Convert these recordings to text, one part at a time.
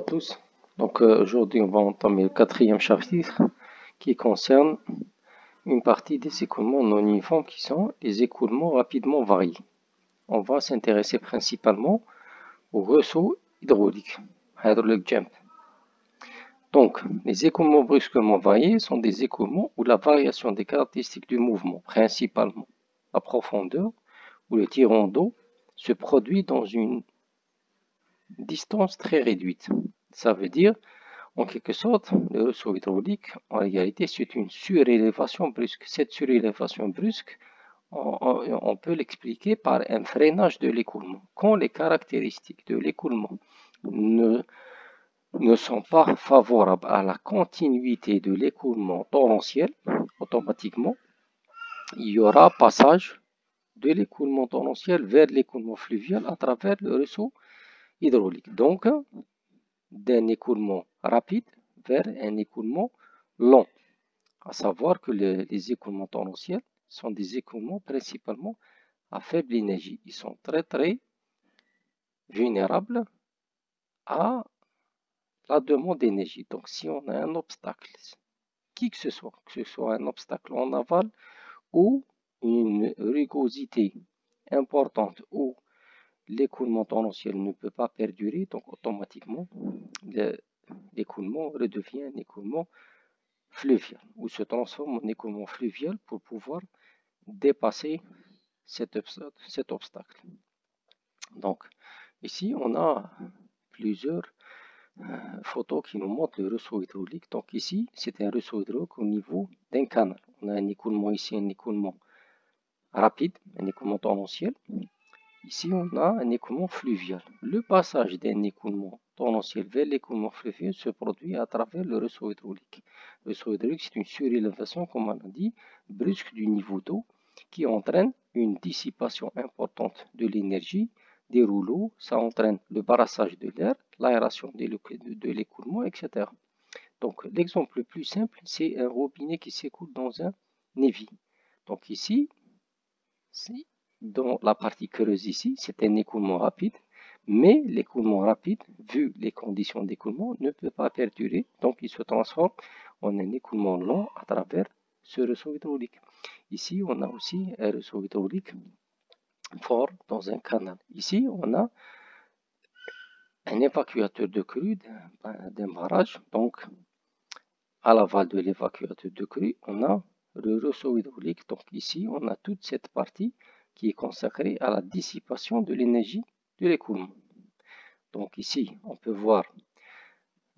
à tous. Aujourd'hui, on va entamer le quatrième chapitre qui concerne une partie des écoulements non uniformes qui sont les écoulements rapidement variés. On va s'intéresser principalement au ressaut hydraulique, hydraulic jump. Donc, les écoulements brusquement variés sont des écoulements où la variation des caractéristiques du mouvement, principalement la profondeur ou le tirant d'eau, se produit dans une distance très réduite. Ça veut dire, en quelque sorte, le ressaut hydraulique, en réalité, c'est une surélévation brusque. Cette surélévation brusque, on peut l'expliquer par un freinage de l'écoulement. Quand les caractéristiques de l'écoulement ne sont pas favorables à la continuité de l'écoulement torrentiel, automatiquement, il y aura passage de l'écoulement torrentiel vers l'écoulement fluvial à travers le ressaut hydraulique. Donc, d'un écoulement rapide vers un écoulement lent. À savoir que les écoulements torrentiels sont des écoulements principalement à faible énergie. Ils sont très vulnérables à la demande d'énergie. Donc si on a un obstacle, qui que ce soit un obstacle en aval ou une rugosité importante où l'écoulement torrentiel ne peut pas perdurer, donc automatiquement l'écoulement redevient un écoulement fluvial ou se transforme en écoulement fluvial pour pouvoir dépasser cet obstacle. Donc ici on a plusieurs photos qui nous montrent le ressaut hydraulique. Donc ici c'est un ressaut hydraulique au niveau d'un canal. On a un écoulement ici, un écoulement rapide, un écoulement torrentiel. Ici, on a un écoulement fluvial. Le passage d'un écoulement torrentiel vers l'écoulement fluvial se produit à travers le ressaut hydraulique. Le ressaut hydraulique, c'est une surélévation, comme on a dit, brusque du niveau d'eau qui entraîne une dissipation importante de l'énergie des rouleaux. Ça entraîne le brassage de l'air, l'aération de l'écoulement, etc. Donc, l'exemple le plus simple, c'est un robinet qui s'écoule dans un évier. Donc ici, dans la partie creuse ici, c'est un écoulement rapide, mais l'écoulement rapide, vu les conditions d'écoulement, ne peut pas perdurer, donc il se transforme en un écoulement lent à travers ce ressaut hydraulique. Ici, on a aussi un ressaut hydraulique fort dans un canal. Ici, on a un évacuateur de crue d'un barrage, donc à l'aval de l'évacuateur de crue, on a le ressaut hydraulique. Donc ici, on a toute cette partie qui est consacrée à la dissipation de l'énergie de l'écoulement. Donc ici, on peut voir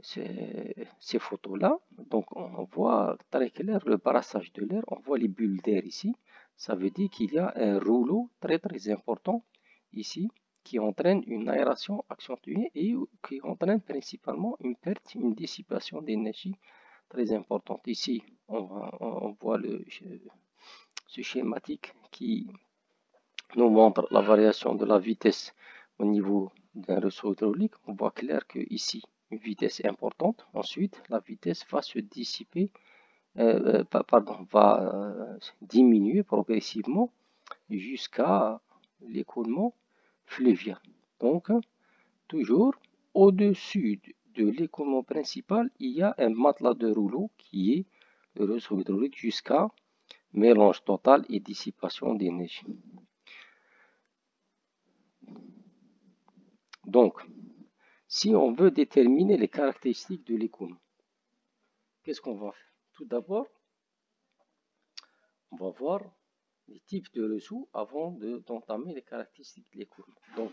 ces photos-là. Donc on voit très clair le brassage de l'air, on voit les bulles d'air ici. Ça veut dire qu'il y a un rouleau très important ici qui entraîne une aération accentuée et qui entraîne principalement une perte, une dissipation d'énergie très importante. Ici, on voit ce schématique qui nous montre la variation de la vitesse au niveau d'un ressaut hydraulique. On voit clair que ici, une vitesse importante. Ensuite, la vitesse va se dissiper, va diminuer progressivement jusqu'à l'écoulement fluvial. Donc, toujours au-dessus de l'écoulement principal, il y a un matelas de rouleau qui est le ressaut hydraulique jusqu'à mélange total et dissipation d'énergie. Donc, si on veut déterminer les caractéristiques de l'écoulement, qu'est-ce qu'on va faire? Tout d'abord, on va voir les types de ressauts avant d'entamer les caractéristiques de l'écoulement. Donc,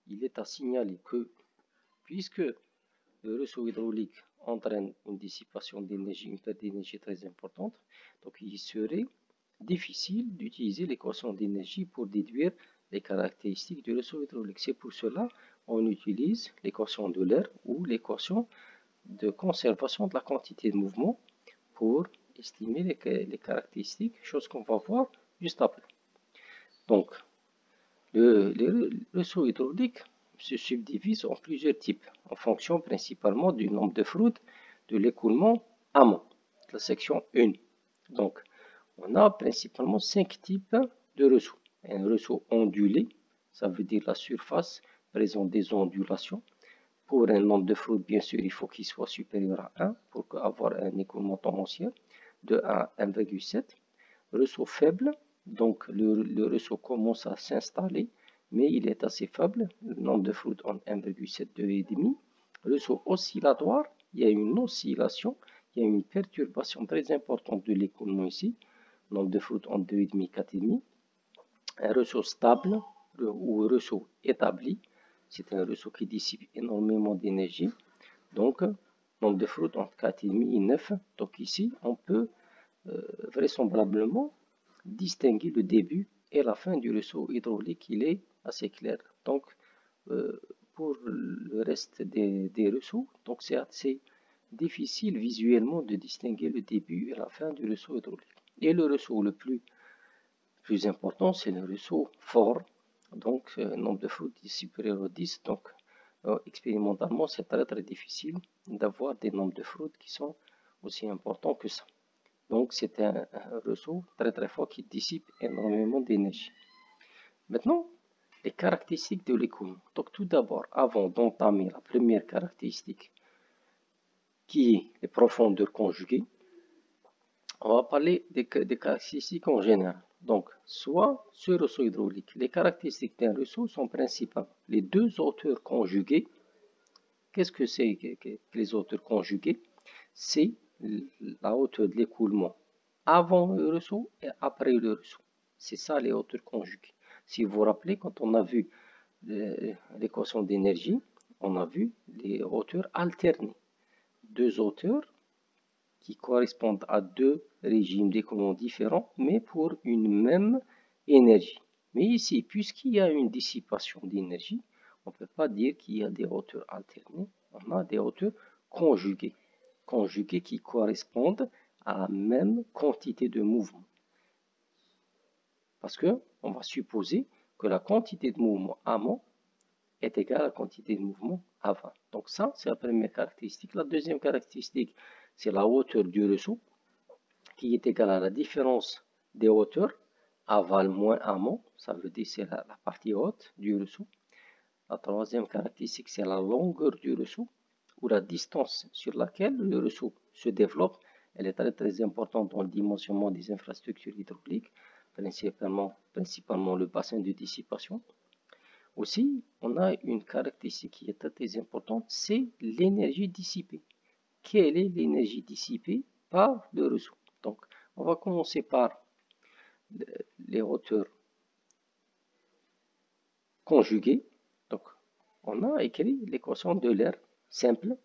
il est à signaler que, puisque le ressaut hydraulique entraîne une dissipation d'énergie, une perte d'énergie très importante, donc il serait difficile d'utiliser l'équation d'énergie pour déduire les caractéristiques du ressaut hydraulique. C'est pour cela qu'on utilise l'équation de l'air ou l'équation de conservation de la quantité de mouvement pour estimer les caractéristiques, chose qu'on va voir juste après. Donc, le ressaut hydraulique se subdivise en plusieurs types, en fonction principalement du nombre de fruits de l'écoulement amont, la section 1. Donc, on a principalement 5 types de ressauts. Un ressaut ondulé, ça veut dire la surface présente des ondulations. Pour un nombre de Freud, bien sûr, il faut qu'il soit supérieur à 1 pour avoir un écoulement tendanciel de 1 à 1,7. Ressaut faible, donc le ressaut commence à s'installer, mais il est assez faible, le nombre de Freud en 1,7, 2,5. Ressaut oscillatoire, il y a une oscillation, il y a une perturbation très importante de l'écoulement ici, nombre de Freud en 2,5, 4,5. Un ressaut stable ou ressaut établi, c'est un ressaut qui dissipe énormément d'énergie. Donc, nombre de Freud entre 4,5 et 9. Donc ici, on peut vraisemblablement distinguer le début et la fin du ressaut hydraulique. Il est assez clair. Donc, pour le reste des ressauts, donc c'est assez difficile visuellement de distinguer le début et la fin du ressaut hydraulique. Et le ressaut le plus important, c'est le ressaut fort. Donc, nombre de Freud est supérieur à 10. Donc, expérimentalement, c'est très difficile d'avoir des nombres de Freud qui sont aussi importants que ça. Donc, c'est un ressaut très fort qui dissipe énormément d'énergie. Maintenant, les caractéristiques de l'écoulement. Donc, tout d'abord, avant d'entamer la première caractéristique, qui est les profondeurs conjuguées, on va parler des caractéristiques en général. Donc, soit ce ressaut hydraulique. Les caractéristiques d'un ressaut sont principales. Les deux hauteurs conjuguées. Qu'est-ce que c'est que les hauteurs conjuguées? C'est la hauteur de l'écoulement avant le ressaut et après le ressaut. C'est ça les hauteurs conjuguées. Si vous vous rappelez, quand on a vu l'équation d'énergie, on a vu les hauteurs alternées. Deux hauteurs qui correspondent à deux régimes d'écoulement différents, mais pour une même énergie. Mais ici, puisqu'il y a une dissipation d'énergie, on ne peut pas dire qu'il y a des hauteurs alternées, on a des hauteurs conjuguées, conjuguées qui correspondent à la même quantité de mouvement. Parce que on va supposer que la quantité de mouvement avant est égale à la quantité de mouvement avant. Donc ça, c'est la première caractéristique. La deuxième caractéristique, c'est la hauteur du ressaut, qui est égale à la différence des hauteurs, aval moins amont, ça veut dire c'est la partie haute du ressaut. La troisième caractéristique, c'est la longueur du ressaut, ou la distance sur laquelle le ressaut se développe. Elle est très importante dans le dimensionnement des infrastructures hydrauliques, principalement le bassin de dissipation. Aussi, on a une caractéristique qui est très importante, c'est l'énergie dissipée. Quelle est l'énergie dissipée par le ressaut? Donc, on va commencer par les hauteurs conjuguées. Donc, on a écrit l'équation de l'air simple.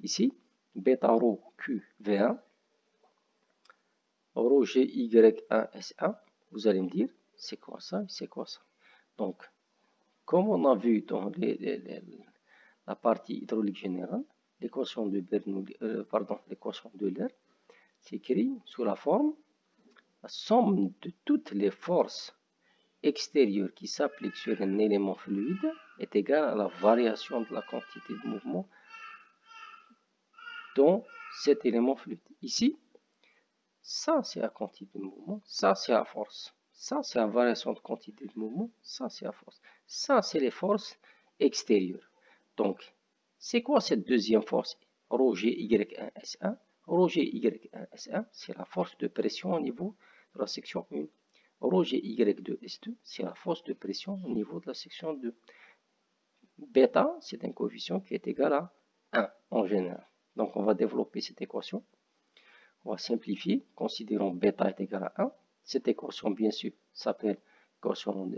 Ici, bêta rho Q V1, rho Gy1 S1. Vous allez me dire, c'est quoi ça et c'est quoi ça? Donc, comme on a vu dans la partie hydraulique générale, l'équation de Bernoulli, l'équation de l'air s'écrit sous la forme la somme de toutes les forces extérieures qui s'appliquent sur un élément fluide est égale à la variation de la quantité de mouvement dans cet élément fluide. Ici, ça c'est la quantité de mouvement, ça c'est la force, ça c'est la variation de quantité de mouvement, ça c'est la force, ça c'est les forces extérieures. Donc, c'est quoi cette deuxième force? Rho Gy1 S1. Rho Gy1 S1, c'est la force de pression au niveau de la section 1. Rho Gy2 S2, c'est la force de pression au niveau de la section 2. Bêta, c'est un coefficient qui est égal à 1 en général. Donc, on va développer cette équation. On va simplifier, considérons bêta est égal à 1. Cette équation, bien sûr, s'appelle équation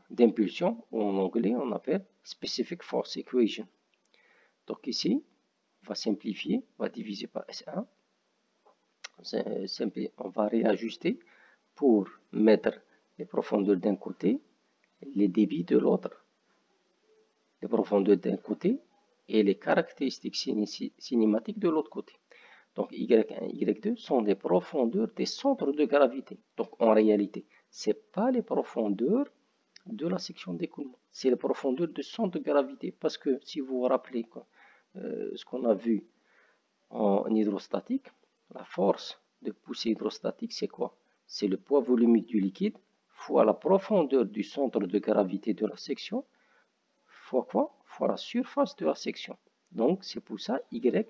d'impulsion, ou en anglais, on appelle Specific Force Equation. Donc ici, on va simplifier, on va diviser par S1. On va réajuster pour mettre les profondeurs d'un côté, les débits de l'autre, les profondeurs d'un côté et les caractéristiques cinématiques de l'autre côté. Donc Y1 et Y2 sont les profondeurs des centres de gravité. Donc en réalité, ce n'est pas les profondeurs de la section d'écoulement, c'est les profondeurs de centre de gravité. Parce que si vous vous rappelez ce qu'on a vu en hydrostatique, la force de poussée hydrostatique, c'est quoi? C'est le poids volumique du liquide fois la profondeur du centre de gravité de la section, fois quoi? Fois la surface de la section. Donc, c'est pour ça Y1,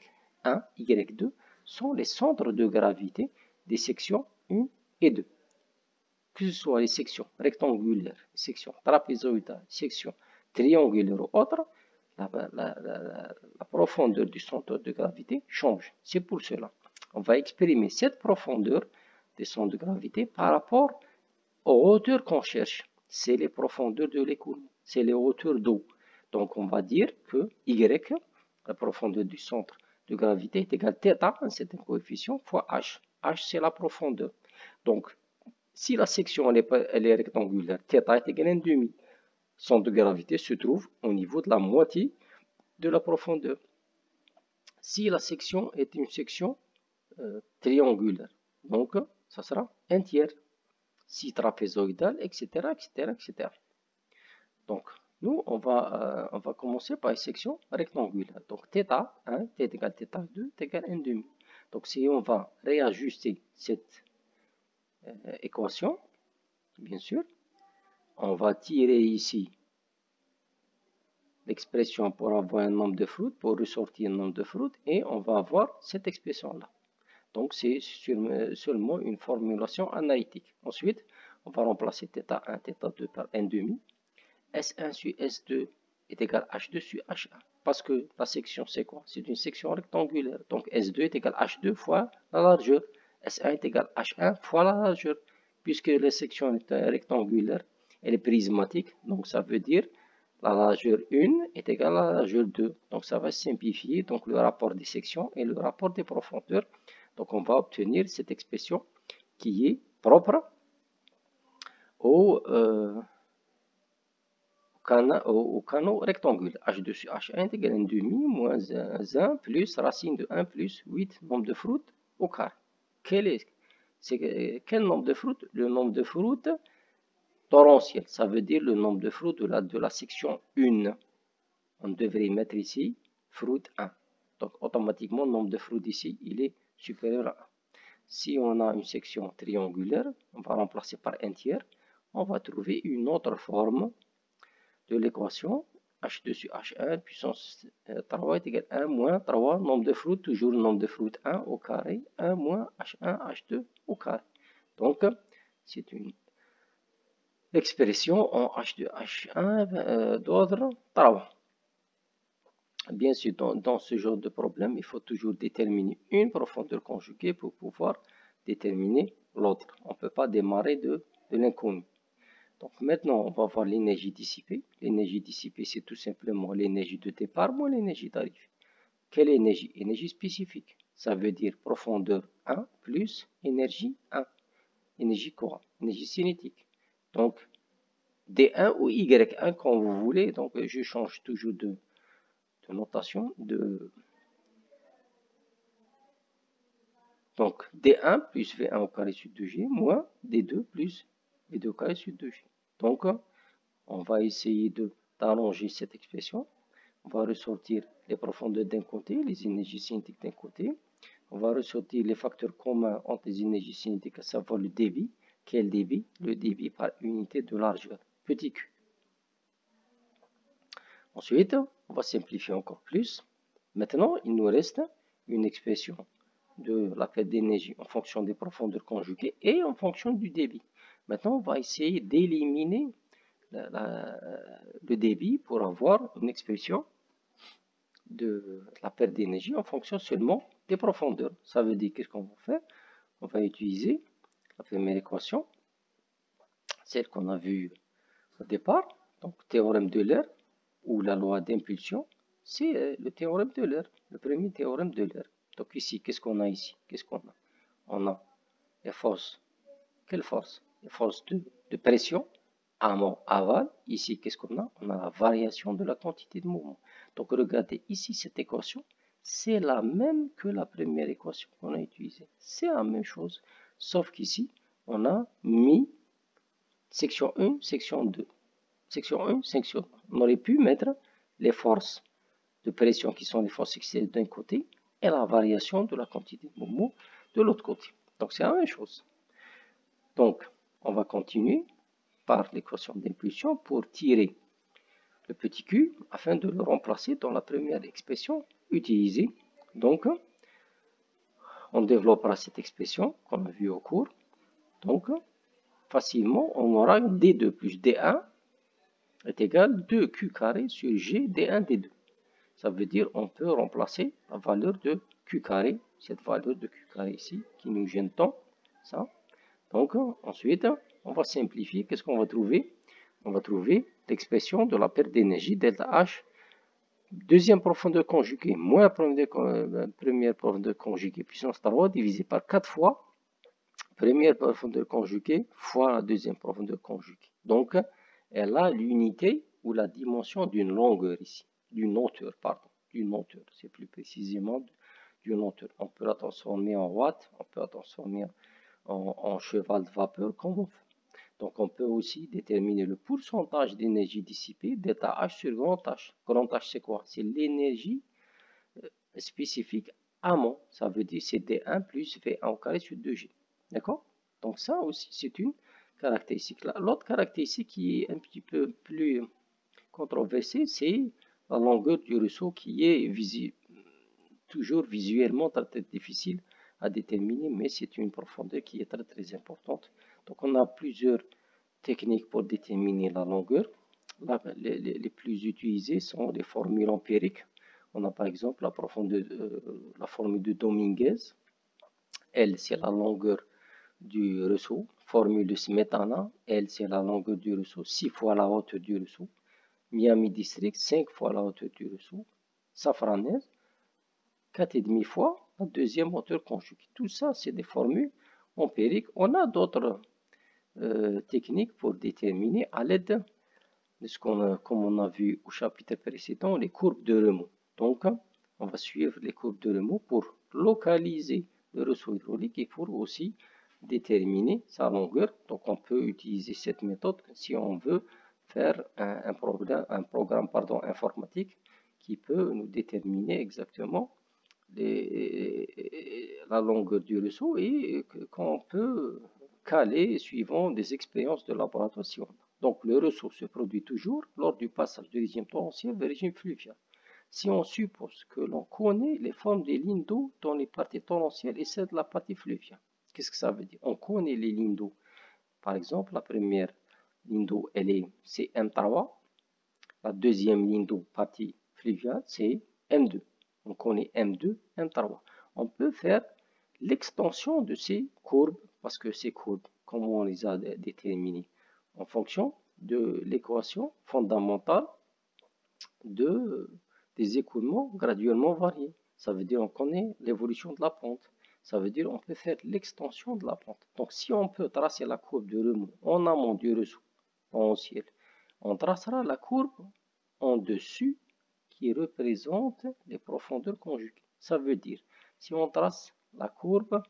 Y2 sont les centres de gravité des sections 1 et 2. Que ce soit les sections rectangulaires, sections trapézoïdales, sections triangulaires ou autres, la profondeur du centre de gravité change. C'est pour cela. On va exprimer cette profondeur des centres de gravité par rapport aux hauteurs qu'on cherche. C'est les profondeurs de l'écoulement, c'est les hauteurs d'eau. Donc on va dire que Y, la profondeur du centre de gravité, est égale à θ, un certain coefficient, fois H. H, c'est la profondeur. Donc, si la section elle est rectangulaire, θ est égal à 1,5. Centre de gravité se trouve au niveau de la moitié de la profondeur. Si la section est une section triangulaire, donc ça sera un tiers. Si trapézoïdale, etc., etc., etc. Donc, nous, on va commencer par une section rectangulaire. Donc, θ1, t égale θ2, t égale 1,5. Donc, si on va réajuster cette équation, bien sûr, on va tirer ici l'expression pour avoir un nombre de fruits, pour ressortir un nombre de fruits, et on va avoir cette expression-là. Donc, c'est seulement une formulation analytique. Ensuite, on va remplacer θ1, θ2 par 1,5. S1 sur S2 est égal à H2 sur H1. Parce que la section, c'est quoi? C'est une section rectangulaire. Donc, S2 est égal à H2 fois la largeur. S1 est égal à H1 fois la largeur. Puisque la section est rectangulaire, elle est prismatique. Donc, ça veut dire la largeur 1 est égale à la largeur 2. Donc, ça va simplifier donc, le rapport des sections et le rapport des profondeurs. Donc, on va obtenir cette expression qui est propre au canot rectangulaire. H2 sur H1 égale 1,5 moins 1 plus racine de 1 plus 8 nombre de fruits au carré. Quel nombre de fruits? Le nombre de fruits torrentiel. Ça veut dire le nombre de fruits de la section 1. On devrait mettre ici fruit 1. Donc automatiquement, le nombre de fruits ici, il est supérieur à 1. Si on a une section triangulaire, on va remplacer par un tiers. On va trouver une autre forme de l'équation. H2 sur H1 puissance 3 est égal à 1 moins 3 nombre de fruits, toujours le nombre de fruits 1 au carré, 1 moins H1 H2 au carré. Donc, c'est une expression en H2 H1 d'ordre 3. Bien sûr, dans ce genre de problème, il faut toujours déterminer une profondeur conjuguée pour pouvoir déterminer l'autre. On ne peut pas démarrer de l'inconnu. Donc maintenant, on va voir l'énergie dissipée. L'énergie dissipée, c'est tout simplement l'énergie de départ moins l'énergie d'arrivée. Quelle énergie? Énergie spécifique. Ça veut dire profondeur 1 plus énergie 1. Énergie quoi? Énergie cinétique. Donc, D1 ou Y1 quand vous voulez. Donc, je change toujours de notation. Donc, D1 plus V1 au carré sur 2G moins D2 plus V2 au carré sur 2G. Donc, on va essayer d'arranger cette expression. On va ressortir les profondeurs d'un côté, les énergies cinétiques d'un côté. On va ressortir les facteurs communs entre les énergies cinétiques, à savoir le débit. Quel débit? Le débit par unité de largeur, petit q. Ensuite, on va simplifier encore plus. Maintenant, il nous reste une expression de la perte d'énergie en fonction des profondeurs conjuguées et en fonction du débit. Maintenant, on va essayer d'éliminer le débit pour avoir une expression de la perte d'énergie en fonction seulement des profondeurs. Ça veut dire qu'est-ce qu'on va faire? On va utiliser la première équation, celle qu'on a vue au départ, donc théorème d'Euler ou la loi d'impulsion, c'est le théorème d'Euler, le premier théorème d'Euler. Donc ici, qu'est-ce qu'on a ici? Qu'est-ce qu'on a? On a les forces. Quelle force? Les forces de pression, amont, aval. Ici, qu'est-ce qu'on a? On a la variation de la quantité de mouvement. Donc regardez ici cette équation, c'est la même que la première équation qu'on a utilisée. C'est la même chose, sauf qu'ici, on a mis section 1, section 2. Section 1, section 2. On aurait pu mettre les forces de pression qui sont les forces extérieures d'un côté et la variation de la quantité de mouvement de l'autre côté. Donc c'est la même chose. Donc on va continuer par l'équation d'impulsion pour tirer le petit q afin de le remplacer dans la première expression utiliser. Donc, on développera cette expression qu'on a vue au cours. Donc, facilement, on aura D2 plus D1 est égal 2Q carré sur G D1 D2. Ça veut dire on peut remplacer la valeur de Q carré, cette valeur de Q carré ici, qui nous gêne tant, ça. Donc, ensuite, on va simplifier. Qu'est-ce qu'on va trouver? On va trouver l'expression de la perte d'énergie, delta H, deuxième profondeur conjuguée, moins première profondeur conjuguée, puissance 3, divisé par 4 fois première profondeur conjuguée fois la deuxième profondeur conjuguée. Donc, elle a l'unité ou la dimension d'une longueur ici, d'une hauteur, pardon, d'une hauteur, c'est plus précisément d'une hauteur. On peut la transformer en watts, on peut la transformer en cheval de vapeur, comme on veut. Donc, on peut aussi déterminer le pourcentage d'énergie dissipée, delta H sur grand H. Grand H, c'est quoi? C'est l'énergie spécifique amont. Ça veut dire c'est D1 plus V1 au carré sur 2G. D'accord? Donc, ça aussi, c'est une caractéristique. L'autre caractéristique qui est un petit peu plus controversée, c'est la longueur du ressaut qui est toujours visuellement très difficile à déterminer, mais c'est une profondeur qui est très importante. Donc, on a plusieurs techniques pour déterminer la longueur. Là, les plus utilisées sont les formules empiriques. On a par exemple la formule de Dominguez. L, c'est la longueur du ressaut. Formule de Smetana. L, c'est la longueur du ressaut, 6 fois la hauteur du ressaut. Miami District, 5 fois la hauteur du ressaut. Safranes, 4,5 fois la deuxième hauteur conjuguée. Tout ça, c'est des formules empiriques. On a d'autres techniques pour déterminer à l'aide de ce comme on a vu au chapitre précédent, les courbes de remous. Donc, on va suivre les courbes de remous pour localiser le ressaut hydraulique et pour aussi déterminer sa longueur. Donc, on peut utiliser cette méthode si on veut faire un programme informatique qui peut nous déterminer exactement la longueur du ressaut et qu'on peut caler suivant des expériences de laboratoire. Donc le ressaut se produit toujours lors du passage du régime torrentiel vers le régime fluvial. Si on suppose que l'on connaît les formes des lignes d'eau dans les parties torrentielles et celles de la partie fluviale. Qu'est-ce que ça veut dire? On connaît les lignes d'eau. Par exemple, la première ligne d'eau, c'est M3. La deuxième ligne d'eau, partie fluviale, c'est M2. On connaît M2, M3. On peut faire l'extension de ces courbes, parce que ces courbes, comment on les a déterminées? En fonction de l'équation fondamentale des écoulements graduellement variés. Ça veut dire on connaît l'évolution de la pente. Ça veut dire on peut faire l'extension de la pente. Donc si on peut tracer la courbe de remous en amont du ressaut torrentiel, on tracera la courbe en dessus qui représente les profondeurs conjuguées. Ça veut dire, si on trace la courbe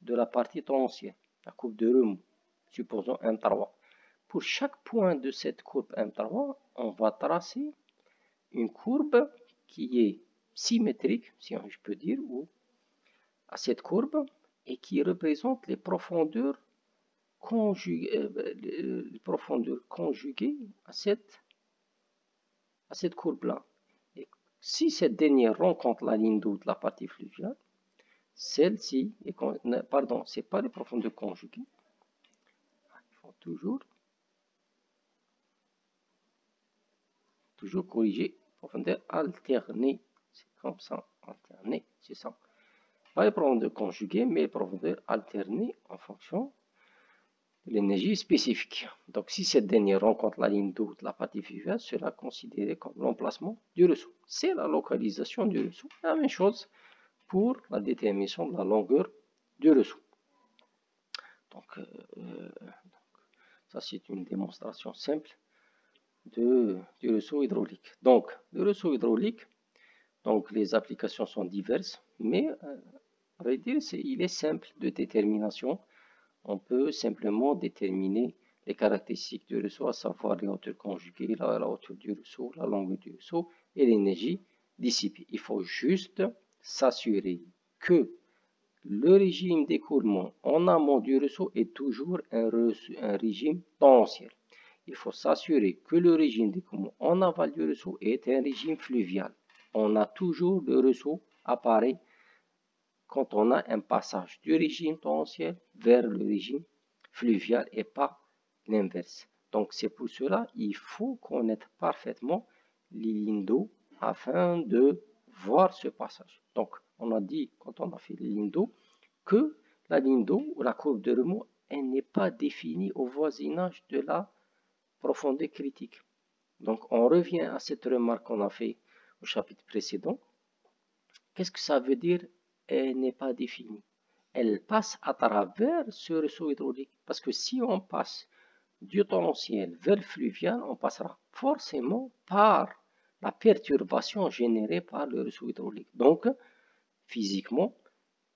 de la partie torrentielle, la courbe de remous, supposons M3, pour chaque point de cette courbe M3, on va tracer une courbe qui est symétrique, si je peux dire, ou à cette courbe, et qui représente les profondeurs conjuguées, à cette courbe-là. Si cette dernière rencontre la ligne d'eau de la partie fluviale, celle-ci, pardon, ce n'est pas les profondeurs conjuguées. Il faut toujours corriger profondeur alternée. C'est comme ça, alternée, c'est ça. Pas les profondeurs conjuguées, mais les profondeurs alternées en fonction de l'énergie spécifique. Donc, si cette dernière rencontre la ligne d'eau de la partie fluviale, sera considéré comme l'emplacement du ressaut. C'est la localisation du ressaut. La même chose pour la détermination de la longueur du ressaut. Donc, ça c'est une démonstration simple du ressaut hydraulique. Donc, le ressaut hydraulique, donc les applications sont diverses, mais à vrai dire, il est simple de détermination. On peut simplement déterminer les caractéristiques du ressaut, à savoir les hauteurs conjuguées, la hauteur du ressaut, la longueur du ressaut et l'énergie dissipée. Il faut juste s'assurer que le régime d'écoulement en amont du ressaut est toujours un régime torrentiel. Il faut s'assurer que le régime d'écoulement en aval du ressaut est un régime fluvial. On a toujours le ressaut apparaît quand on a un passage du régime torrentiel vers le régime fluvial et pas l'inverse. Donc c'est pour cela qu'il faut connaître parfaitement les lignes d'eau afin de voir ce passage. Donc on a dit quand on a fait les lignes d'eau que la ligne d'eau ou la courbe de remous elle n'est pas définie au voisinage de la profondeur critique. Donc on revient à cette remarque qu'on a fait au chapitre précédent. Qu'est-ce que ça veut dire elle n'est pas définie? Elle passe à travers ce ressaut hydraulique. Parce que si on passe du torrentiel vers le fluvial, on passera forcément par la perturbation générée par le ressaut hydraulique. Donc, physiquement,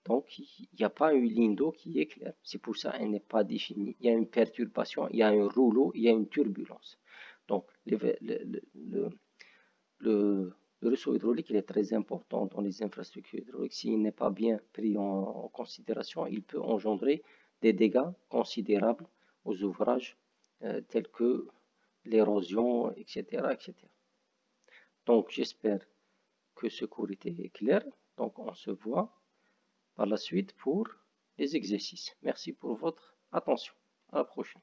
donc, il n'y a pas une ligne d'eau qui est claire. C'est pour ça qu'elle n'est pas définie. Il y a une perturbation, il y a un rouleau, il y a une turbulence. Donc, le ressaut hydraulique il est très important dans les infrastructures hydrauliques. S'il n'est pas bien pris en considération, il peut engendrer des dégâts considérables aux ouvrages tels que l'érosion, etc., etc. Donc, j'espère que ce cours était clair. Donc, on se voit par la suite pour les exercices. Merci pour votre attention. À la prochaine.